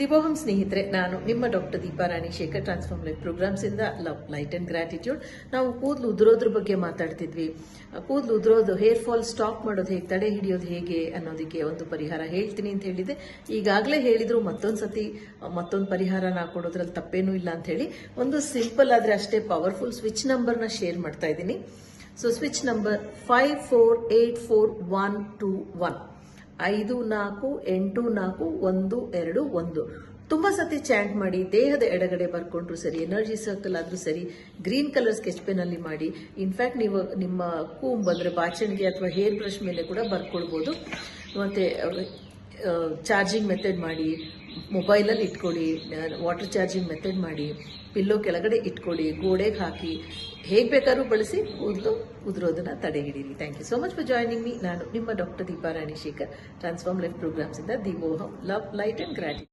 ದಿವೋಹಂ ಸ್ನೇಹಿತರೆ, ನಾನು ನಿಮ್ಮ doctor Deepa Rani Shekhar, transform life programs ಇಂದ ಲವ್, ಲೈಟ್ ಅಂಡ್ ಗ್ರಾಟಿಟ್ಯೂಡ್. ನಾವು ಕೂದಲು ಉದುರೋದ್ರ ಬಗ್ಗೆ ಮಾತಾಡ್ತಿದ್ವಿ. ಕೂದಲು ಉದುರೋದು, ಹೇರ್ ಫಾಲ್ ಸ್ಟಾಪ್ ಮಾಡೋದು ಹೇಗೆ, ತಡೆ ಹಿಡಿಯೋದು ಹೇಗೆ ಅನ್ನೋದಕ್ಕೆ ಒಂದು ಪರಿಹಾರ ಹೇಳ್ತೀನಿ ಅಂತ ಹೇಳಿದೆ. ಈಗಾಗಲೇ ಹೇಳಿದ್ರು, ಮತ್ತೊಂದು ಪರಿಹಾರ ಕೊಡೋದ್ರಲ್ಲಿ ತಪ್ಪೇನೂ ಇಲ್ಲ ಅಂತ ಹೇಳಿ ಒಂದು ಸಿಂಪಲ್ ಆದ್ರೆ ಅಷ್ಟೇ ಪವರ್ಫುಲ್ ಸ್ವಿಚ್ ನಂಬರ್ನ ಶೇರ್ ಮಾಡ್ತಾ ಇದ್ದೀನಿ. So switch number 548421 54841221. ತುಂಬಾ ಸತಿ ಚಾಂಟ್ ಮಾಡಿ, ದೇಹದ ಎಡಗಡೆ ಬರ್ಕೊಂಡ್ರು ಸರಿ, ಎನರ್ಜಿ ಸರ್ಕಲ್ ಆದ್ರೂ ಸರಿ, ಗ್ರೀನ್ ಕಲರ್ ಸ್ಕೆಚ್ ಪೆನ್ ಅಲ್ಲಿ ಮಾಡಿ. ಇನ್ಫ್ಯಾಕ್ಟ್ ನೀವು ನಿಮ್ಮ ಕೂಂಬ್ ಅಂದ್ರೆ ಬಾಚಣಿಗೆ ಅಥವಾ ಹೇರ್ ಬ್ರಷ್ ಮೇಲೆ ಕೂಡ ಬರ್ಕೊಳ್ಬಹುದು. ಮತ್ತೆ ಚಾರ್ಜಿಂಗ್ ಮೆಥಡ್ ಮಾಡಿ, ಮೊಬೈಲಲ್ಲಿ ಇಟ್ಕೊಳ್ಳಿ, ವಾಟರ್ ಚಾರ್ಜಿಂಗ್ ಮೆಥಡ್ ಮಾಡಿ, ಪಿಲ್ಲೋ ಕೆಳಗಡೆ ಇಟ್ಕೊಳ್ಳಿ, ಗೋಡೆಗೆ ಹಾಕಿ, ಹೇಗೆ ಬೇಕಾದ್ರೂ ಬಳಸಿ ಕೂದಲು ಉದುರೋದನ್ನ ತಡೆ ಹಿಡೀರಿ. Thank you so much for joining me. ನಾನು ನಿಮ್ಮ doctor Deepa Rani Shekhar, transform life programs ಇಂದ Divoham, love, light and gratitude.